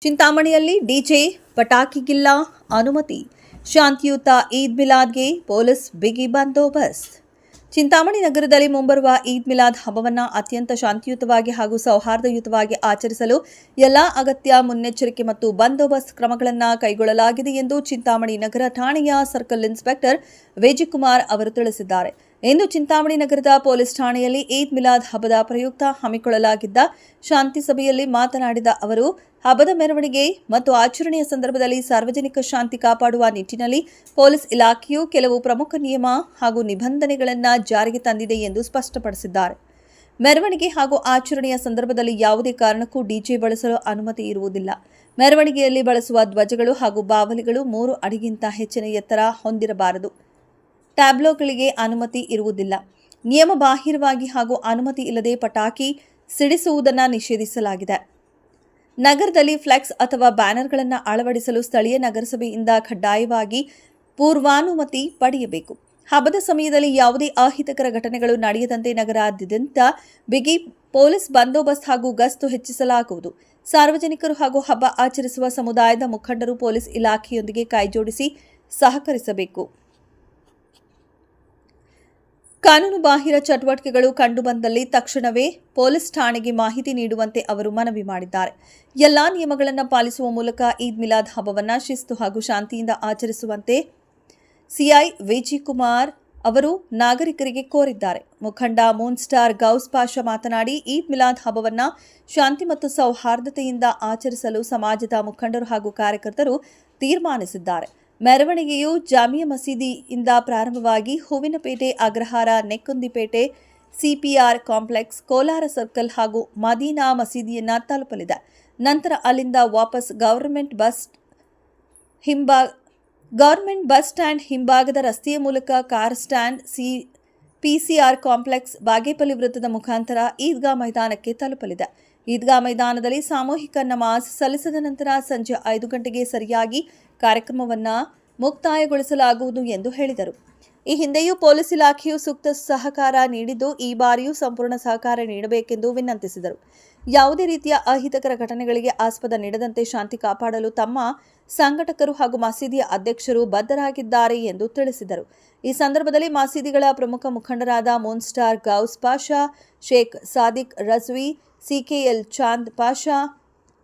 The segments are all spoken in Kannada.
ಚಿಂತಾಮಣಿಯಲ್ಲಿ ಡಿಜೆ ಪಟಾಕಿಗಿಲ್ಲ ಅನುಮತಿ. ಶಾಂತಿಯುತ ಈದ್ ಮಿಲಾದ್ಗೆ ಪೊಲೀಸ್ ಬಿಗಿ ಬಂದೋಬಸ್ತ್. ಚಿಂತಾಮಣಿ ನಗರದಲ್ಲಿ ಮುಂಬರುವ ಈದ್ ಮಿಲಾದ್ ಹಬ್ಬವನ್ನು ಅತ್ಯಂತ ಶಾಂತಿಯುತವಾಗಿ ಹಾಗೂ ಸೌಹಾರ್ದಯುತವಾಗಿ ಆಚರಿಸಲು ಎಲ್ಲಾ ಅಗತ್ಯ ಮುನ್ನೆಚ್ಚರಿಕೆ ಮತ್ತು ಬಂದೋಬಸ್ತ್ ಕ್ರಮಗಳನ್ನು ಕೈಗೊಳ್ಳಲಾಗಿದೆ ಎಂದು ಚಿಂತಾಮಣಿ ನಗರ ಠಾಣೆಯ ಸರ್ಕಲ್ ಇನ್ಸ್ಪೆಕ್ಟರ್ ವಿಜಯಕುಮಾರ್ ಅವರು ತಿಳಿಸಿದ್ದಾರೆ. ಇಂದು ಚಿಂತಾಮಣಿ ನಗರದ ಪೊಲೀಸ್ ಠಾಣೆಯಲ್ಲಿ ಈದ್ ಮಿಲಾದ್ ಹಬ್ಬದ ಪ್ರಯುಕ್ತ ಹಮ್ಮಿಕೊಳ್ಳಲಾಗಿದ್ದ ಶಾಂತಿ ಸಭೆಯಲ್ಲಿ ಮಾತನಾಡಿದ ಅವರು, ಹಬ್ಬದ ಮೆರವಣಿಗೆ ಮತ್ತು ಆಚರಣೆಯ ಸಂದರ್ಭದಲ್ಲಿ ಸಾರ್ವಜನಿಕ ಶಾಂತಿ ಕಾಪಾಡುವ ನಿಟ್ಟಿನಲ್ಲಿ ಪೊಲೀಸ್ ಇಲಾಖೆಯು ಕೆಲವು ಪ್ರಮುಖ ನಿಯಮ ಹಾಗೂ ನಿಬಂಧನೆಗಳನ್ನು ಜಾರಿಗೆ ತಂದಿದೆ ಎಂದು ಸ್ಪಷ್ಟಪಡಿಸಿದ್ದಾರೆ. ಮೆರವಣಿಗೆ ಹಾಗೂ ಆಚರಣೆಯ ಸಂದರ್ಭದಲ್ಲಿ ಯಾವುದೇ ಕಾರಣಕ್ಕೂ ಡಿಜೆ ಬಳಸಲು ಅನುಮತಿ ಇರುವುದಿಲ್ಲ. ಮೆರವಣಿಗೆಯಲ್ಲಿ ಬಳಸುವ ಧ್ವಜಗಳು ಹಾಗೂ ಬಾವಲಿಗಳು 3 ಅಡಿಗಿಂತ ಹೆಚ್ಚಿನ ಎತ್ತರ ಹೊಂದಿರಬಾರದು. ಟ್ಯಾಬ್ಲೋಗಳಿಗೆ ಅನುಮತಿ ಇರುವುದಿಲ್ಲ. ನಿಯಮ ಬಾಹಿರವಾಗಿ ಹಾಗೂ ಅನುಮತಿ ಇಲ್ಲದೆ ಪಟಾಕಿ ಸಿಡಿಸುವುದನ್ನು ನಿಷೇಧಿಸಲಾಗಿದೆ. ನಗರದಲ್ಲಿ ಫ್ಲೆಕ್ಸ್ ಅಥವಾ ಬ್ಯಾನರ್ಗಳನ್ನು ಅಳವಡಿಸಲು ಸ್ಥಳೀಯ ನಗರಸಭೆಯಿಂದ ಕಡ್ಡಾಯವಾಗಿ ಪೂರ್ವಾನುಮತಿ ಪಡೆಯಬೇಕು. ಹಬ್ಬದ ಸಮಯದಲ್ಲಿ ಯಾವುದೇ ಅಹಿತಕರ ಘಟನೆಗಳು ನಡೆಯದಂತೆ ನಗರಾದ್ಯಂತ ಬಿಗಿ ಪೊಲೀಸ್ ಬಂದೋಬಸ್ತ್ ಹಾಗೂ ಗಸ್ತು ಹೆಚ್ಚಿಸಲಾಗುವುದು. ಸಾರ್ವಜನಿಕರು ಹಾಗೂ ಹಬ್ಬ ಆಚರಿಸುವ ಸಮುದಾಯದ ಮುಖಂಡರು ಪೊಲೀಸ್ ಇಲಾಖೆಯೊಂದಿಗೆ ಕೈಜೋಡಿಸಿ ಸಹಕರಿಸಬೇಕು. ಕಾನೂನು ಬಾಹಿರ ಚಟುವಟಿಕೆಗಳು ಕಂಡುಬಂದಲ್ಲಿ ತಕ್ಷಣವೇ ಪೊಲೀಸ್ ಠಾಣೆಗೆ ಮಾಹಿತಿ ನೀಡುವಂತೆ ಅವರು ಮನವಿ ಮಾಡಿದ್ದಾರೆ. ಎಲ್ಲಾ ನಿಯಮಗಳನ್ನು ಪಾಲಿಸುವ ಮೂಲಕ ಈದ್ ಮಿಲಾದ್ ಹಬ್ಬವನ್ನು ಶಿಸ್ತು ಹಾಗೂ ಶಾಂತಿಯಿಂದ ಆಚರಿಸುವಂತೆ ಸಿಐ ವಿಜಯಕುಮಾರ್ ಅವರು ನಾಗರಿಕರಿಗೆ ಕೋರಿದ್ದಾರೆ. ಮುಖಂಡ ಮೂನ್ ಸ್ಟಾರ್ ಗೌಸ್ ಪಾಷಾ ಮಾತನಾಡಿ, ಈದ್ ಮಿಲಾದ್ ಹಬ್ಬವನ್ನು ಶಾಂತಿ ಮತ್ತು ಸೌಹಾರ್ದತೆಯಿಂದ ಆಚರಿಸಲು ಸಮಾಜದ ಮುಖಂಡರು ಹಾಗೂ ಕಾರ್ಯಕರ್ತರು ತೀರ್ಮಾನಿಸಿದ್ದಾರೆ. ಮೆರವಣಿಗೆಯು ಜಾಮಿಯಾ ಮಸೀದಿಯಿಂದ ಪ್ರಾರಂಭವಾಗಿ Hoovinapete, Agrahara, Nekkundipete, CPR complex, Kolar circle ಹಾಗೂ ಮದೀನಾ ಮಸೀದಿಯನ್ನು ತಲುಪಲಿದೆ. ನಂತರ ಅಲ್ಲಿಂದ ವಾಪಸ್ ಗವರ್ಮೆಂಟ್ ಬಸ್ ಸ್ಟ್ಯಾಂಡ್ ಹಿಂಭಾಗದ ರಸ್ತೆಯ ಮೂಲಕ car stand, PCR complex, Bagepalli ವೃತ್ತದ ಮುಖಾಂತರ ಈದ್ಗಾ ಮೈದಾನಕ್ಕೆ ತಲುಪಲಿದೆ. ಈದ್ಗಾ ಮೈದಾನದಲ್ಲಿ ಸಾಮೂಹಿಕ ನಮಾಜ್ ಸಲ್ಲಿಸಿದ ನಂತರ ಸಂಜೆ 5 ಗಂಟೆಗೆ ಸರಿಯಾಗಿ ಕಾರ್ಯಕ್ರಮವನ್ನು ಮುಕ್ತಾಯಗೊಳಿಸಲಾಗುವುದು ಎಂದು ಹೇಳಿದರು. ಈ ಹಿಂದೆಯೂ ಪೊಲೀಸ್ ಇಲಾಖೆಯು ಸೂಕ್ತ ಸಹಕಾರ ನೀಡಿದ್ದು, ಈ ಬಾರಿಯೂ ಸಂಪೂರ್ಣ ಸಹಕಾರ ನೀಡಬೇಕೆಂದು ವಿನಂತಿಸಿದರು. ಯಾವುದೇ ರೀತಿಯ ಅಹಿತಕರ ಘಟನೆಗಳಿಗೆ ಆಸ್ಪದ ನೀಡದಂತೆ ಶಾಂತಿ ಕಾಪಾಡಲು ತಮ್ಮ ಸಂಘಟಕರು ಹಾಗೂ ಮಸೀದಿಯ ಅಧ್ಯಕ್ಷರು ಬದ್ಧರಾಗಿದ್ದಾರೆ ಎಂದು ತಿಳಿಸಿದರು. ಈ ಸಂದರ್ಭದಲ್ಲಿ ಮಸೀದಿಗಳ ಪ್ರಮುಖ ಮುಖಂಡರಾದ moon star Gaus Pasha, Sheikh Sadiq Rizvi, CKL Chand Pasha,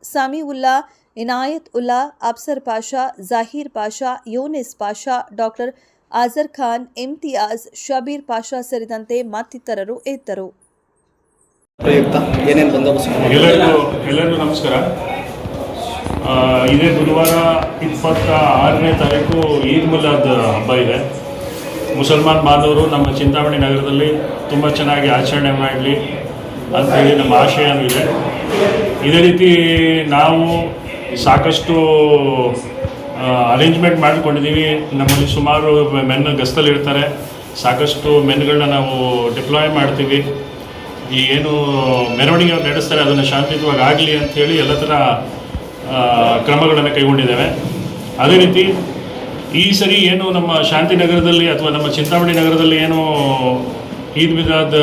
Samiulla, Inayat Ulla, Afsar Pasha, Zaheer Pasha, Younis Pasha, doctor Azhar Khan, Imtiyaz, Shabbir Pasha ಸೇರಿದಂತೆ ಮತ್ತಿತರರು ಇದ್ದರು. ಎಲ್ಲರಿಗೂ ನಮಸ್ಕಾರ. ಇದೇ ಬುಧವಾರ 26ನೇ ತಾರೀಕು ಈದ್ ಮಿಲಾದ್ ಹಬ್ಬ ಇದೆ. ಮುಸಲ್ಮಾನ್ ಬಾಂಧವರು ನಮ್ಮ ಚಿಂತಾಮಣಿ ನಗರದಲ್ಲಿ ತುಂಬ ಚೆನ್ನಾಗಿ ಆಚರಣೆ ಮಾಡಲಿ ಅಂತೇಳಿ ನಮ್ಮ ಆಶಯನೂ ಇದೆ. ಇದೇ ರೀತಿ ನಾವು ಸಾಕಷ್ಟು ಅರೇಂಜ್ಮೆಂಟ್ ಮಾಡಿಕೊಂಡಿದ್ದೀವಿ. ನಮ್ಮಲ್ಲಿ ಸುಮಾರು ಮೆನ್ ಗಸ್ತಲ್ಲಿರ್ತಾರೆ. ಸಾಕಷ್ಟು ಮೆನ್ಗಳನ್ನ ನಾವು ಡಿಪ್ಲಾಯ್ ಮಾಡ್ತೀವಿ. ಈ ಏನು ಮೆರವಣಿಗೆ ನಡೆಸ್ತಾರೆ ಅದನ್ನು ಶಾಂತಿಯುತವಾಗಿ ಆಗಲಿ ಅಂಥೇಳಿ ಎಲ್ಲ ಥರ ಕ್ರಮಗಳನ್ನು ಕೈಗೊಂಡಿದ್ದೇವೆ. ಅದೇ ರೀತಿ ಈ ಸರಿ ಏನು ನಮ್ಮ ಶಾಂತಿನಗರದಲ್ಲಿ ಅಥವಾ ನಮ್ಮ ಚಿಂತಾಮಣಿ ನಗರದಲ್ಲಿ ಏನು ಈದ್ ಮಿಲಾದ್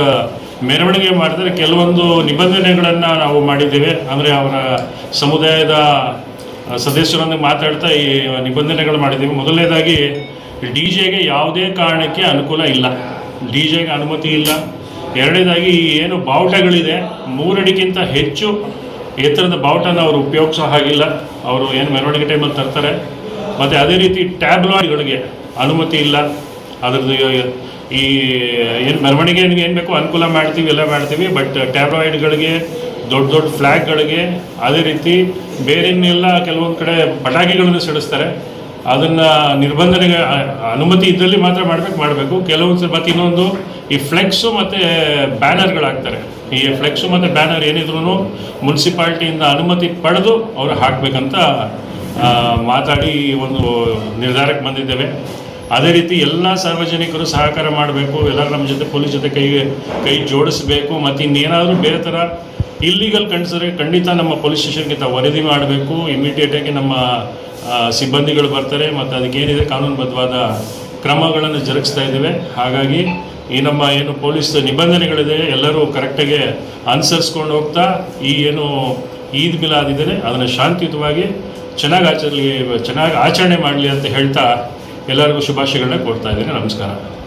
ಮೆರವಣಿಗೆ ಮಾಡಿದರೆ ಕೆಲವೊಂದು ನಿಬಂಧನೆಗಳನ್ನು ನಾವು ಮಾಡಿದ್ದೇವೆ. ಅಂದರೆ ಅವರ ಸಮುದಾಯದ ಸದಸ್ಯರೊಂದಿಗೆ ಮಾತಾಡ್ತಾ ಈ ನಿಬಂಧನೆಗಳು ಮಾಡಿದ್ದೀವಿ. ಮೊದಲನೇದಾಗಿ ಡಿಜೆಗೆ ಯಾವುದೇ ಕಾರಣಕ್ಕೆ ಅನುಕೂಲ ಇಲ್ಲ, ಡಿಜೆಗೆ ಅನುಮತಿ ಇಲ್ಲ. ಎರಡನೇದಾಗಿ ಏನು ಬಾವುಟಗಳಿದೆ 3 ಅಡಿಗಿಂತ ಹೆಚ್ಚು ಎತ್ತರದ ಬಾವುಟನ ಅವರು ಉಪಯೋಗಿಸೋ ಹಾಗಿಲ್ಲ. ಅವರು ಏನು ಮೆರವಣಿಗೆ ಟೈಮಲ್ಲಿ ತರ್ತಾರೆ. ಮತ್ತು ಅದೇ ರೀತಿ ಟ್ಯಾಬ್ಲಾಯ್ಡ್ಗಳಿಗೆ ಅನುಮತಿ ಇಲ್ಲ. ಅದರದ್ದು ಈ ಏನು ಮೆರವಣಿಗೆ ಏನು ಬೇಕೋ ಅನುಕೂಲ ಮಾಡ್ತೀವಿ, ಎಲ್ಲ ಮಾಡ್ತೀವಿ. ಬಟ್ ಟ್ಯಾಬ್ಲಾಯ್ಡ್ಗಳಿಗೆ, ದೊಡ್ಡ ಫ್ಲ್ಯಾಗ್ಗಳಿಗೆ, ಅದೇ ರೀತಿ ಬೇರೆನ್ನೆಲ್ಲ ಕೆಲವೊಂದು ಕಡೆ ಪಟಾಕಿಗಳನ್ನು ಸಿಡಿಸ್ತಾರೆ. ಅದನ್ನು ನಿರ್ಬಂಧನೆಗೆ ಅನುಮತಿ ಇದ್ದಲ್ಲಿ ಮಾತ್ರ ಮಾಡಬೇಕು. ಕೆಲವೊಂದು ಮತ್ತು ಇನ್ನೊಂದು ಈ ಫ್ಲೆಕ್ಸು ಮತ್ತು ಬ್ಯಾನರ್ಗಳಾಗ್ತಾರೆ. ಈ ಫ್ಲೆಕ್ಸು ಮತ್ತು ಬ್ಯಾನರ್ ಏನಿದ್ರು ಮುನ್ಸಿಪಾಲ್ಟಿಯಿಂದ ಅನುಮತಿ ಪಡೆದು ಅವರು ಹಾಕಬೇಕಂತ ಮಾತಾಡಿ ಒಂದು ನಿರ್ಧಾರಕ್ಕೆ ಬಂದಿದ್ದೇವೆ. ಅದೇ ರೀತಿ ಎಲ್ಲ ಸಾರ್ವಜನಿಕರು ಸಹಕಾರ ಮಾಡಬೇಕು. ಎಲ್ಲರೂ ನಮ್ಮ ಜೊತೆ ಪೊಲೀಸ್ ಜೊತೆ ಕೈ ಜೋಡಿಸಬೇಕು. ಮತ್ತು ಇನ್ನೇನಾದರೂ ಬೇರೆ ಥರ ಇಲ್ಲಿಗಲ್ ಕಂಡಿಸಿದ್ರೆ ಖಂಡಿತ ನಮ್ಮ ಪೊಲೀಸ್ ಸ್ಟೇಷನ್ಗೆ ವರದಿ ಮಾಡಬೇಕು. ಇಮಿಡಿಯೇಟಾಗಿ ನಮ್ಮ ಸಿಬ್ಬಂದಿಗಳು ಬರ್ತಾರೆ ಮತ್ತು ಅದಕ್ಕೇನಿದೆ ಕಾನೂನುಬದ್ಧವಾದ ಕ್ರಮಗಳನ್ನು ಜರುಗಿಸ್ತಾ ಇದ್ದೇವೆ. ಹಾಗಾಗಿ ಈ ನಮ್ಮ ಏನು ಪೊಲೀಸ್ ನಿಬಂಧನೆಗಳಿದೆ ಎಲ್ಲರೂ ಕರೆಕ್ಟಾಗಿ ಅನುಸರಿಸ್ಕೊಂಡು ಹೋಗ್ತಾ ಈ ಏನು ಈದ್ ಮಿಲಾದ್ ಇದ್ದರೆ ಅದನ್ನು ಶಾಂತಿಯುತವಾಗಿ ಚೆನ್ನಾಗಿ ಆಚರಣೆ ಮಾಡಲಿ ಅಂತ ಹೇಳ್ತಾ ಎಲ್ಲರಿಗೂ ಶುಭಾಶಯಗಳನ್ನ ಕೊಡ್ತಾ ಇದ್ದೀನಿ. ನಮಸ್ಕಾರ.